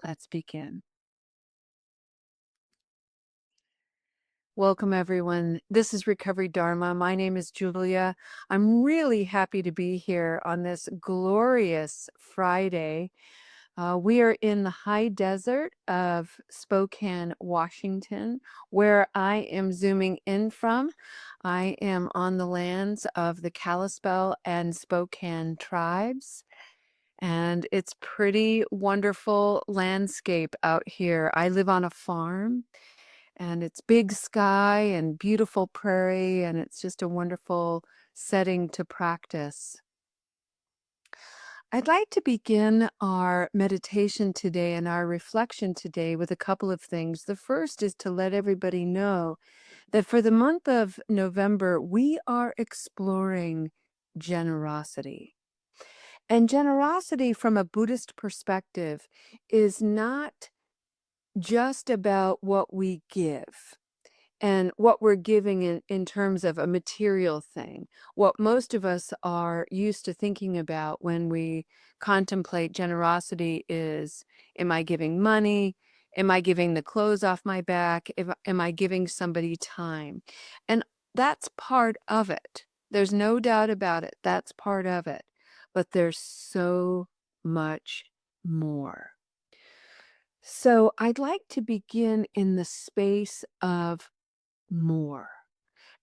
Let's begin. Welcome, everyone. This is Recovery Dharma. My name is Julia. I'm really happy to be here on this glorious Friday. We are in the high desert of Spokane, Washington, where I am zooming in from. I am on the lands of the Kalispel and Spokane tribes. And it's pretty wonderful landscape out here. I live on a farm and it's big sky and beautiful prairie, and it's just a wonderful setting to practice. I'd like to begin our meditation today and our reflection today with a couple of things. The first is to let everybody know that for the month of November, we are exploring generosity. And generosity from a Buddhist perspective is not just about what we give and what we're giving in terms of a material thing. What most of us are used to thinking about when we contemplate generosity is, am I giving money? Am I giving the clothes off my back? Am I giving somebody time? And that's part of it. There's no doubt about it. That's part of it. But there's so much more. So I'd like to begin in the space of more.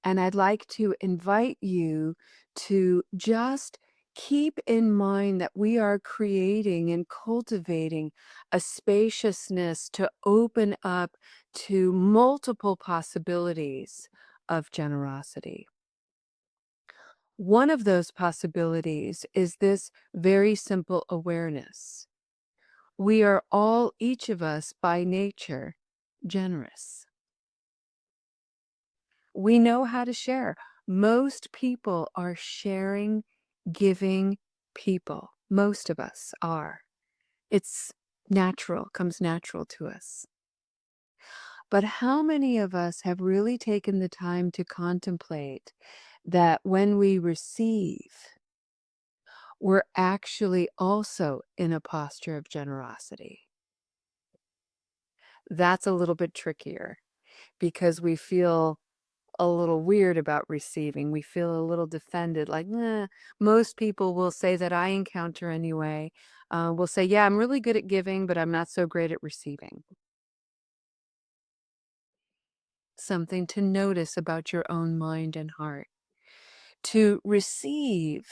And I'd like to invite you to just keep in mind that we are creating and cultivating a spaciousness to open up to multiple possibilities of generosity. One of those possibilities is this very simple awareness. We are all, each of us by nature, generous. We know how to share. Most people are sharing, giving people. Most of us are. It's natural, comes natural to us. But how many of us have really taken the time to contemplate that when we receive, we're actually also in a posture of generosity? That's a little bit trickier because we feel a little weird about receiving. We feel a little defended, like, most people will say that I encounter anyway, will say, yeah, I'm really good at giving, but I'm not so great at receiving. Something to notice about your own mind and heart. To receive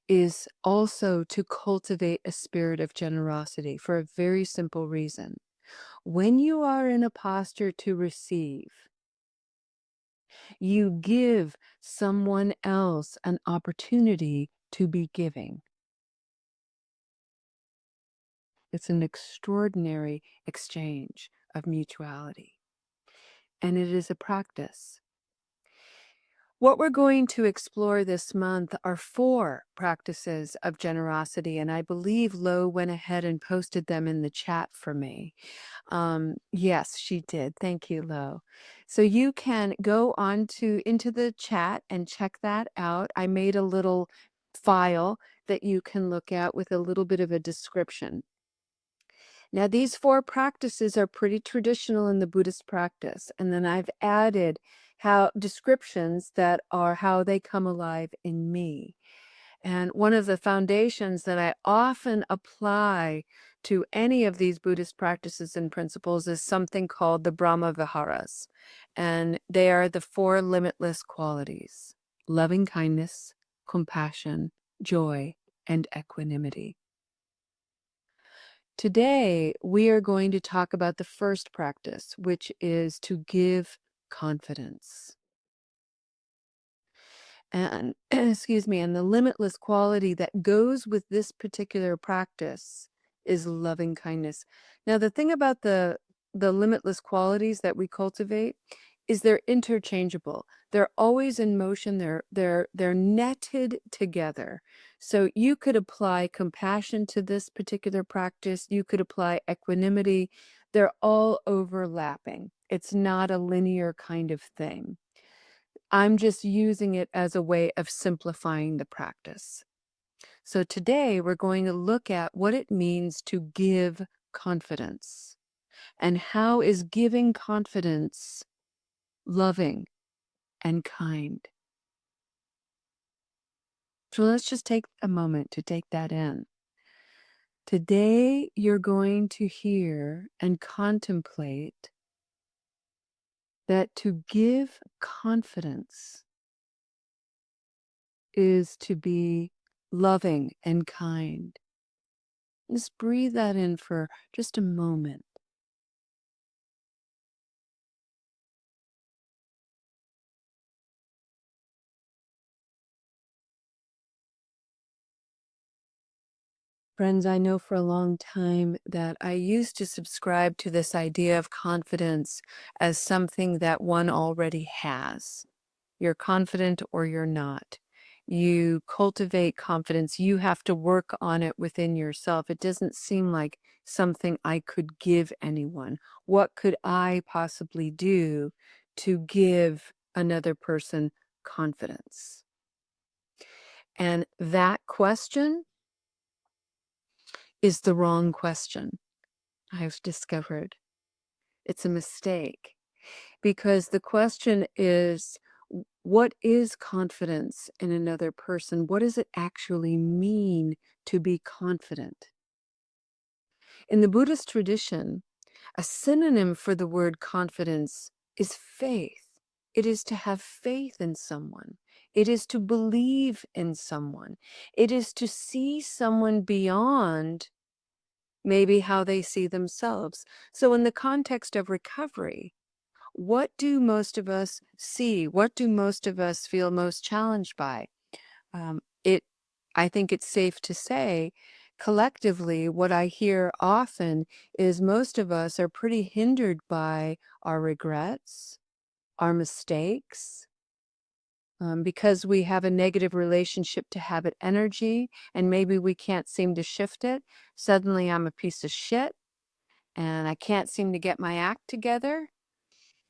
is also to cultivate a spirit of generosity for a very simple reason. When you are in a posture to receive, you give someone else an opportunity to be giving. It's an extraordinary exchange of mutuality. And it is a practice. What we're going to explore this month are 4 practices of generosity, and I believe Lo went ahead and posted them in the chat for me. Yes, she did. Thank you, Lo. So you can go on into the chat and check that out. I made a little file that you can look at with a little bit of a description. Now, these 4 practices are pretty traditional in the Buddhist practice, and then I've added how descriptions that are how they come alive in me. And one of the foundations that I often apply to any of these Buddhist practices and principles is something called the Brahma Viharas. And they are the 4 limitless qualities: loving kindness, compassion, joy, and equanimity. Today, we are going to talk about the first practice, which is to give confidence. And excuse me, and the limitless quality that goes with this particular practice is loving kindness. Now, the thing about the limitless qualities that we cultivate is they're interchangeable. They're always in motion. They're netted together. So you could apply compassion to this particular practice. You could apply equanimity. They're all overlapping. It's not a linear kind of thing. I'm just using it as a way of simplifying the practice. So today we're going to look at what it means to give confidence? And how is giving confidence loving and kind? So let's just take a moment to take that in. Today, you're going to hear and contemplate that to give confidence is to be loving and kind. Just breathe that in for just a moment. Friends, I know for a long time that I used to subscribe to this idea of confidence as something that one already has. You're confident or you're not. You cultivate confidence. You have to work on it within yourself. It doesn't seem like something I could give anyone. What could I possibly do to give another person confidence? And that question is the wrong question, I've discovered. It's a mistake because the question is, what is confidence in another person? What does it actually mean to be confident? In the Buddhist tradition, a synonym for the word confidence is faith. It is to have faith in someone. It is to believe in someone. It is to see someone beyond maybe how they see themselves. So, in the context of recovery, what do most of us see? What do most of us feel most challenged by? It, I think it's safe to say, collectively, what I hear often is most of us are pretty hindered by our regrets, our mistakes, because we have a negative relationship to habit energy, and maybe we can't seem to shift it. Suddenly, I'm a piece of shit, and I can't seem to get my act together.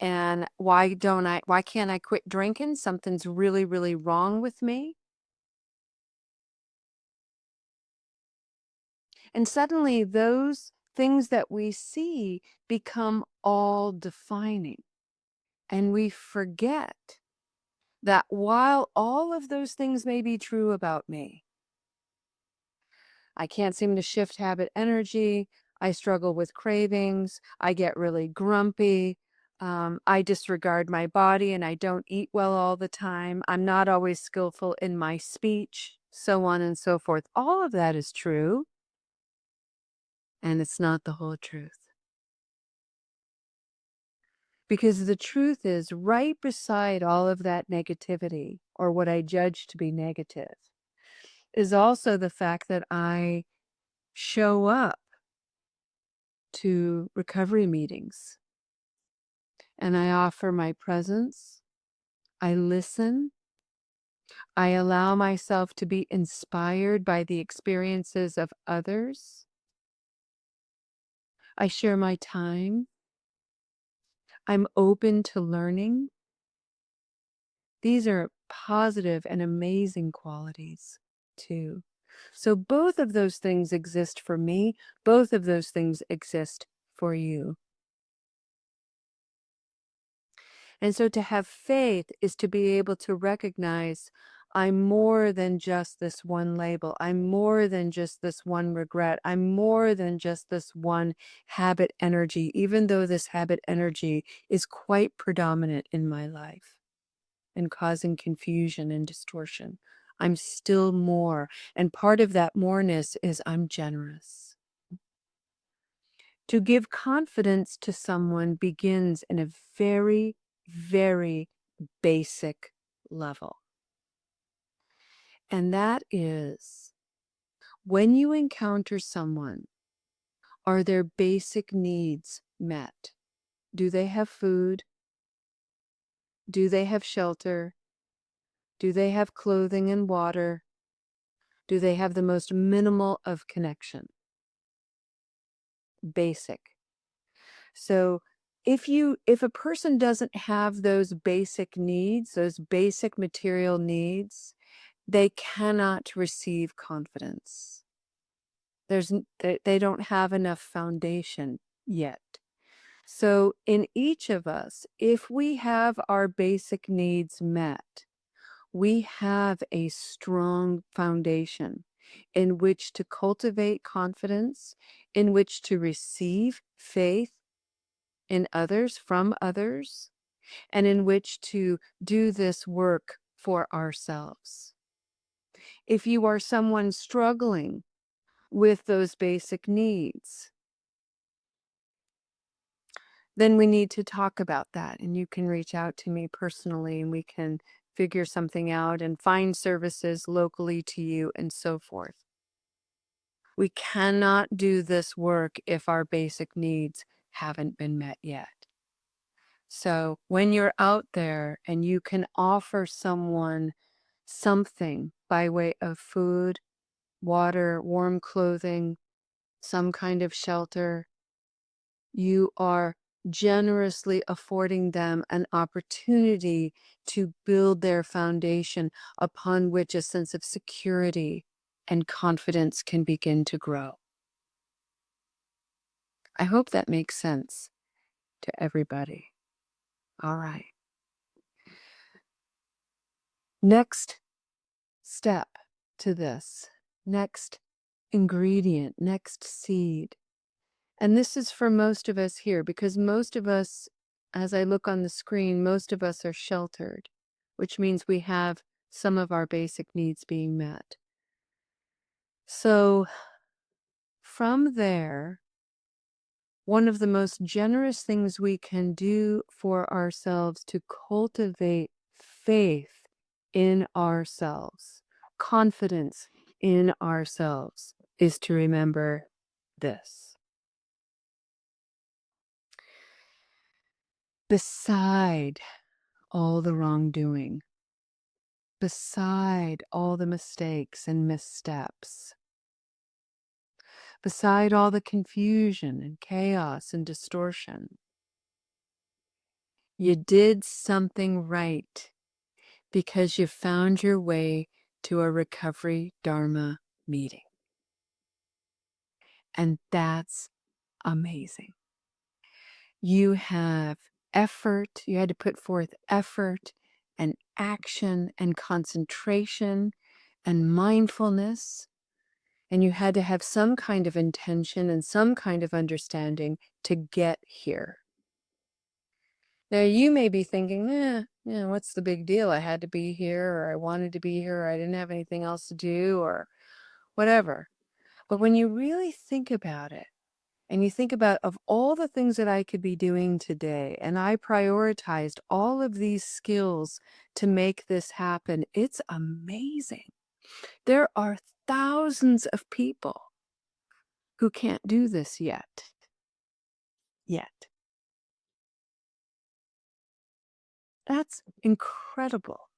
And why can't I quit drinking? Something's really, really wrong with me. And suddenly those things that we see become all defining. And we forget that while all of those things may be true about me, I can't seem to shift habit energy. I struggle with cravings. I get really grumpy. I disregard my body and I don't eat well all the time. I'm not always skillful in my speech, so on and so forth. All of that is true, and it's not the whole truth. Because the truth is, right beside all of that negativity, or what I judge to be negative, is also the fact that I show up to recovery meetings and I offer my presence. I listen. I allow myself to be inspired by the experiences of others. I share my time. I'm open to learning. These are positive and amazing qualities, too. So both of those things exist for me. Both of those things exist for you. And so to have faith is to be able to recognize I'm more than just this one label. I'm more than just this one regret. I'm more than just this one habit energy, even though this habit energy is quite predominant in my life and causing confusion and distortion. I'm still more. And part of that moreness is I'm generous. To give confidence to someone begins in a very, very basic level. And that is when you encounter someone, are their basic needs met? Do they have food? Do they have shelter? Do they have clothing and water? Do they have the most minimal of connection? Basic. So if a person doesn't have those basic needs, those basic material needs, they cannot receive confidence. They don't have enough foundation yet. So in each of us, if we have our basic needs met, we have a strong foundation in which to cultivate confidence, in which to receive faith in others, from others, and in which to do this work for ourselves. If you are someone struggling with those basic needs, then we need to talk about that. And you can reach out to me personally and we can figure something out and find services locally to you and so forth. We cannot do this work if our basic needs haven't been met yet. So when you're out there and you can offer someone something by way of food, water, warm clothing, some kind of shelter, you are generously affording them an opportunity to build their foundation upon which a sense of security and confidence can begin to grow. I hope that makes sense to everybody. All right. Next step to this, next ingredient, next seed. And this is for most of us here because most of us, as I look on the screen, most of us are sheltered, which means we have some of our basic needs being met. So from there, one of the most generous things we can do for ourselves to cultivate faith in ourselves, confidence in ourselves, is to remember this. Beside all the wrongdoing, beside all the mistakes and missteps, beside all the confusion and chaos and distortion, you did something right because you found your way to a recovery Dharma meeting. And that's amazing. You have effort, you had to put forth effort and action and concentration and mindfulness, and you had to have some kind of intention and some kind of understanding to get here. Now, you may be thinking, what's the big deal? I had to be here, or I wanted to be here, or I didn't have anything else to do, or whatever. But when you really think about it, and you think about of all the things that I could be doing today, and I prioritized all of these skills to make this happen, it's amazing. There are thousands of people who can't do this yet. That's incredible.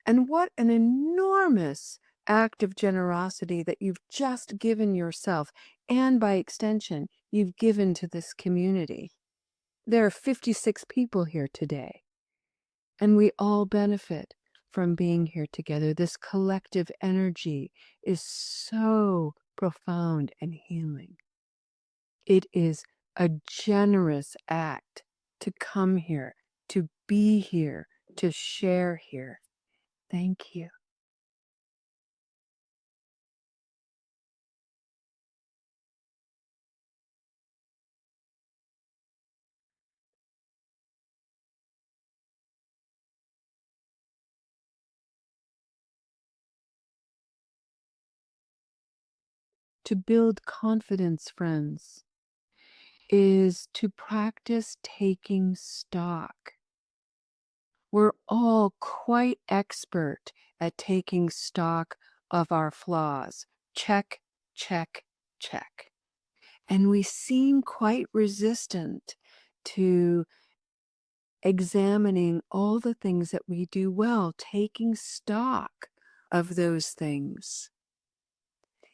And what an enormous act of generosity that you've just given yourself, and by extension, you've given to this community. There are 56 people here today, and we all benefit from being here together. This collective energy is so profound and healing. It is a generous act to come here, to be here, to share here. Thank you. To build confidence, friends, is to practice taking stock. We're all quite expert at taking stock of our flaws. Check, check, check. And we seem quite resistant to examining all the things that we do well, taking stock of those things.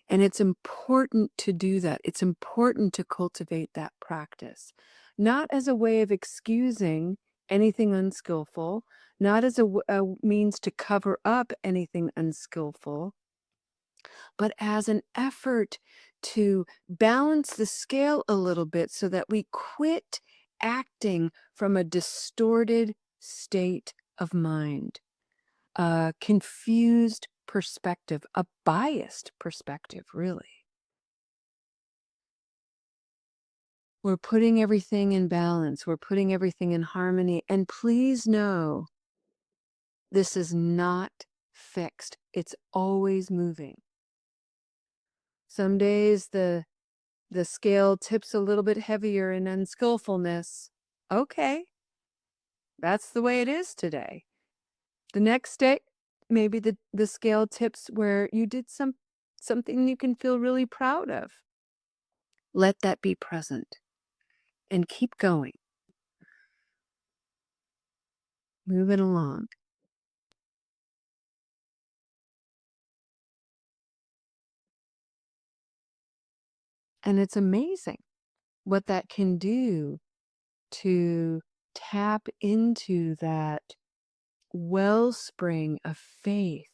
And it's important to do that. It's important to cultivate that practice, not as a way of excusing anything unskillful, not as a means to cover up anything unskillful, but as an effort to balance the scale a little bit so that we quit acting from a distorted state of mind, a confused perspective, a biased perspective, really. We're putting everything in balance, we're putting everything in harmony. And please know this is not fixed, it's always moving. Some days the scale tips a little bit heavier in unskillfulness. Okay, that's the way it is today. The next day, maybe the scale tips where you did something you can feel really proud of. Let that be present and keep going. Moving along. And it's amazing what that can do to tap into that wellspring of faith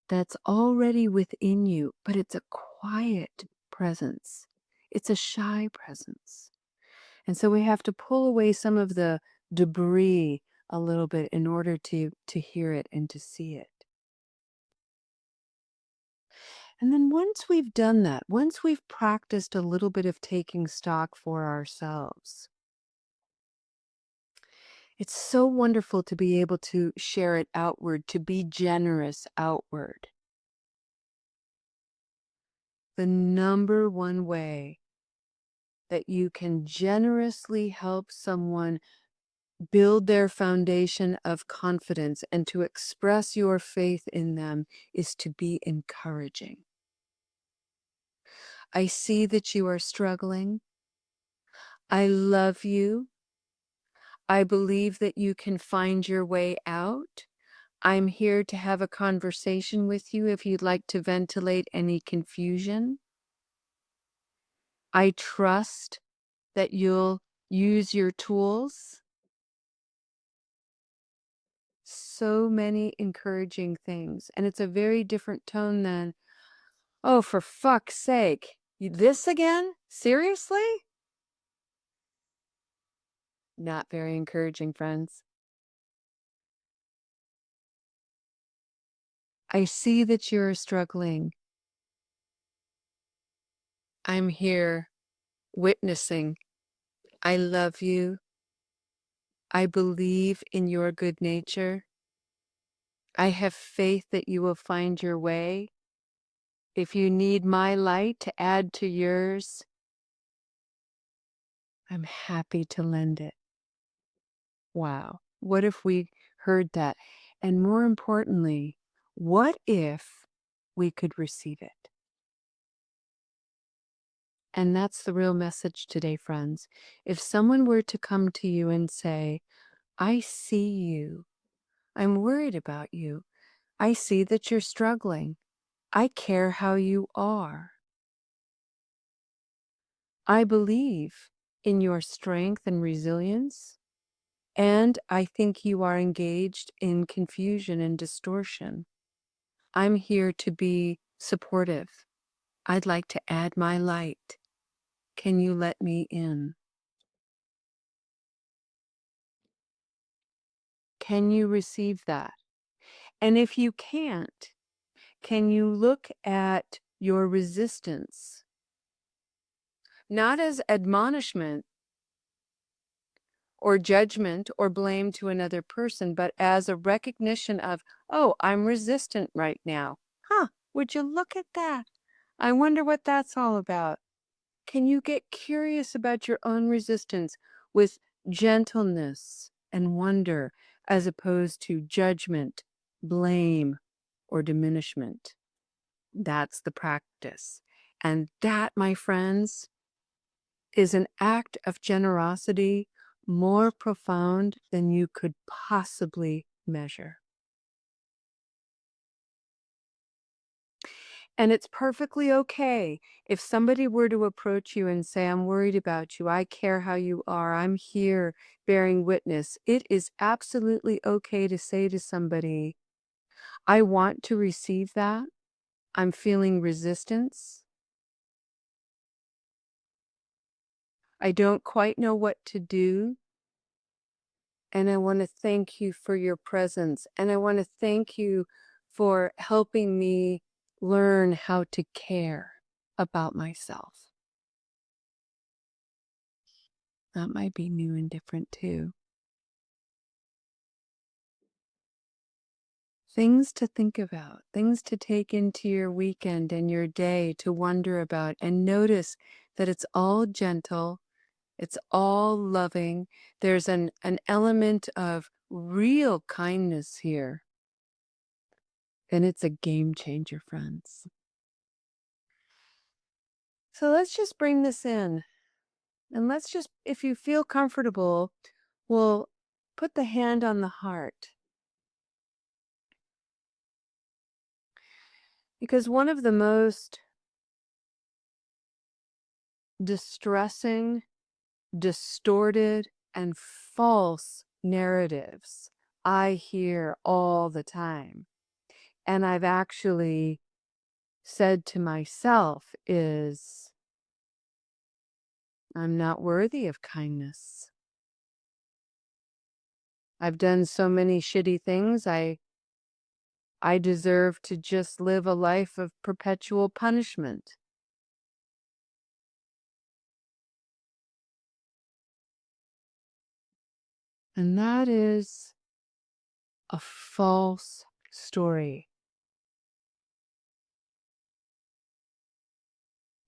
that's already within you, but it's a quiet presence. It's a shy presence. And so we have to pull away some of the debris a little bit in order to hear it and to see it. And then once we've done that, once we've practiced a little bit of taking stock for ourselves, it's so wonderful to be able to share it outward, to be generous outward. The number one way that you can generously help someone build their foundation of confidence and to express your faith in them is to be encouraging. I see that you are struggling. I love you. I believe that you can find your way out. I'm here to have a conversation with you if you'd like to ventilate any confusion. I trust that you'll use your tools. So many encouraging things. And it's a very different tone than, oh, for fuck's sake, this again? Seriously? Not very encouraging, friends. I see that you're struggling. I'm here witnessing. I love you. I believe in your good nature. I have faith that you will find your way. If you need my light to add to yours, I'm happy to lend it. Wow. What if we heard that? And more importantly, what if we could receive it? And that's the real message today, friends. If someone were to come to you and say, I see you, I'm worried about you, I see that you're struggling, I care how you are, I believe in your strength and resilience, and I think you are engaged in confusion and distortion. I'm here to be supportive. I'd like to add my light. Can you let me in? Can you receive that? And if you can't, can you look at your resistance, not as admonishment or judgment or blame to another person, but as a recognition of, oh, I'm resistant right now. Huh, would you look at that? I wonder what that's all about. Can you get curious about your own resistance with gentleness and wonder as opposed to judgment, blame, or diminishment? That's the practice. And that, my friends, is an act of generosity more profound than you could possibly measure. And it's perfectly okay if somebody were to approach you and say, I'm worried about you. I care how you are. I'm here bearing witness. It is absolutely okay to say to somebody, I want to receive that. I'm feeling resistance. I don't quite know what to do. And I want to thank you for your presence. And I want to thank you for helping me learn how to care about myself. That might be new and different too. Things to think about, things to take into your weekend and your day to wonder about, and notice that it's all gentle, it's all loving. There's an element of real kindness here, and it's a game changer, friends. So let's just bring this in, and let's just, if you feel comfortable, we'll put the hand on the heart. Because one of the most distressing, distorted, and false narratives I hear all the time, and I've actually said to myself, is I'm not worthy of kindness. I've done so many shitty things. I deserve to just live a life of perpetual punishment. And that is a false story.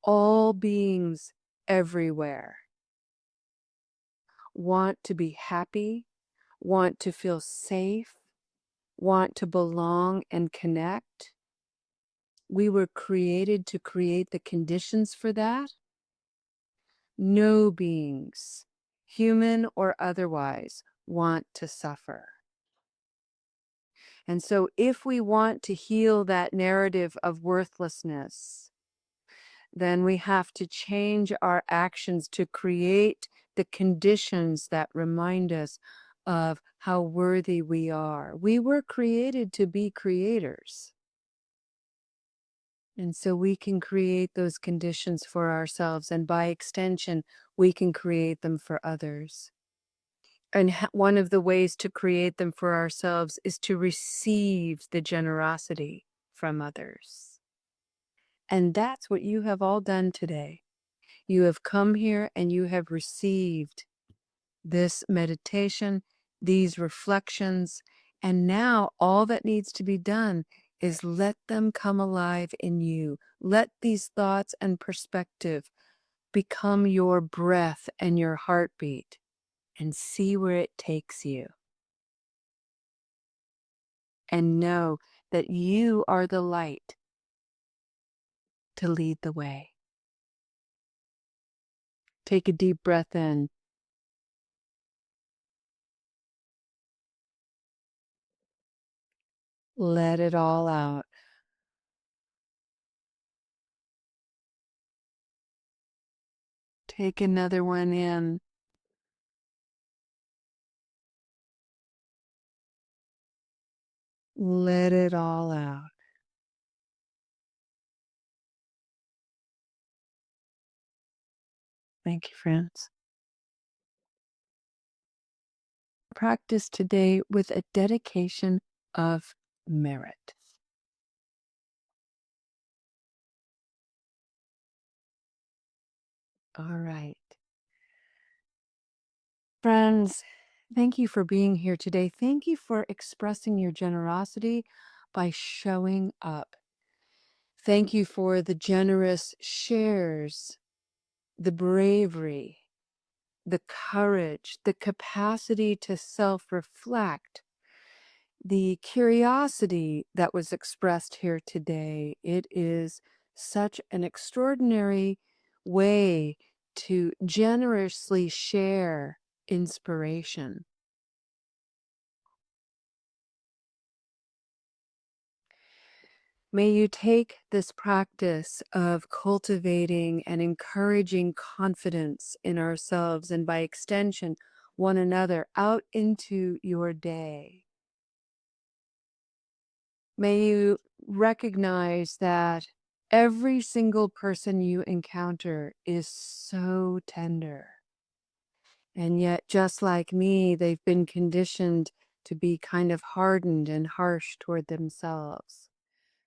All beings everywhere want to be happy, want to feel safe, want to belong and connect. We were created to create the conditions for that. No beings, human or otherwise, want to suffer. And so if we want to heal that narrative of worthlessness, then we have to change our actions to create the conditions that remind us of how worthy we are. We were created to be creators. And so we can create those conditions for ourselves, and by extension, we can create them for others. And one of the ways to create them for ourselves is to receive the generosity from others. And that's what you have all done today. You have come here and you have received this meditation, these reflections, and now all that needs to be done is let them come alive in you. Let these thoughts and perspective become your breath and your heartbeat, and see where it takes you. And know that you are the light to lead the way. Take a deep breath in. Let it all out. Take another one in. Let it all out. Thank you, friends. Practice today with a dedication of merit. All right. Friends, thank you for being here today. Thank you for expressing your generosity by showing up. Thank you for the generous shares, the bravery, the courage, the capacity to self-reflect, the curiosity that was expressed here today. It is such an extraordinary way to generously share inspiration. May you take this practice of cultivating and encouraging confidence in ourselves, and by extension, one another, out into your day. May you recognize that every single person you encounter is so tender. And yet, just like me, they've been conditioned to be kind of hardened and harsh toward themselves.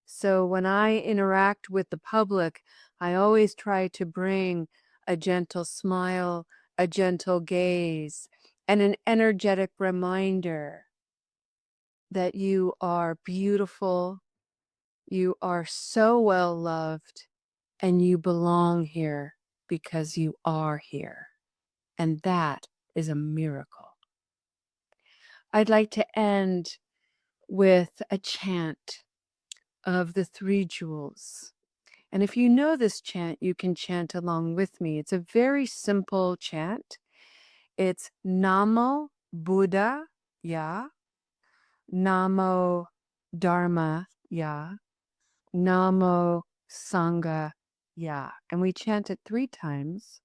So when I interact with the public, I always try to bring a gentle smile, a gentle gaze, and an energetic reminder that you are beautiful, you are so well loved, and you belong here because you are here. And that is a miracle. I'd like to end with a chant of the three jewels. And if you know this chant, you can chant along with me. It's a very simple chant. It's Namo Buddha Ya, Namo Dharma Ya, Namo Sangha Ya. And we chant it 3 times.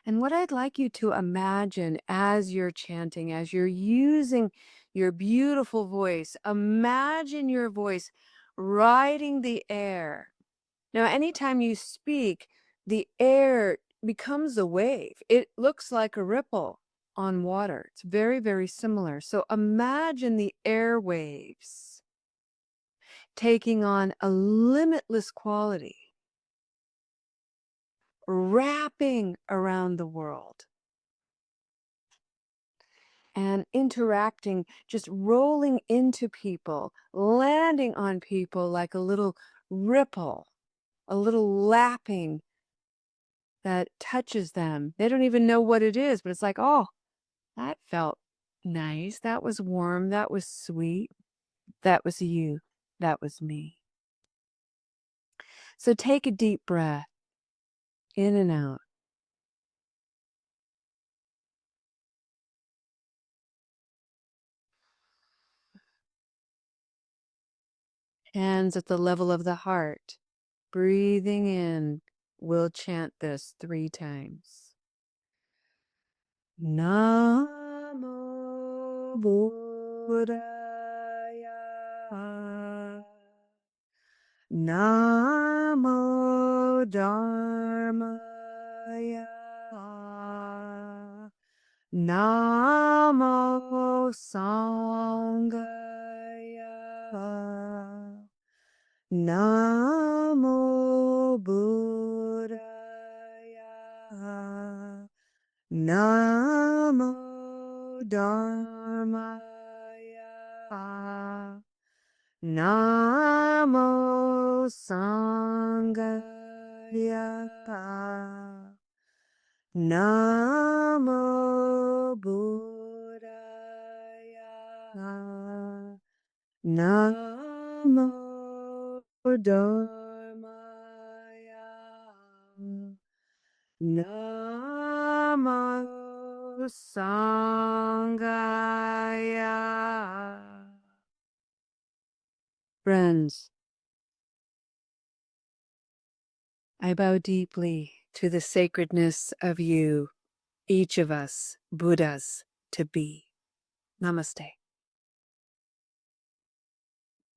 And what I'd like you to imagine as you're chanting, as you're using your beautiful voice, imagine your voice riding the air. Now, anytime you speak, the air becomes a wave. It looks like a ripple on water. It's very, very similar. So imagine the airwaves taking on a limitless quality, wrapping around the world and interacting, just rolling into people, landing on people like a little ripple, a little lapping that touches them. They don't even know what it is, but it's like, oh, that felt nice. That was warm. That was sweet. That was you. That was me. So take a deep breath in and out. Hands at the level of the heart. Breathing in. We'll chant this 3 times. Namo Buddhaya. Namo Dharmaya. Namo Sanghaya. Namo Buddhaya. Namo Dharmaya. Namo Sanghaya. Namo Buddhaya. Namo Dharmaya. Namo Sanghaya. Friends, I bow deeply to the sacredness of you, each of us Buddhas to be. Namaste.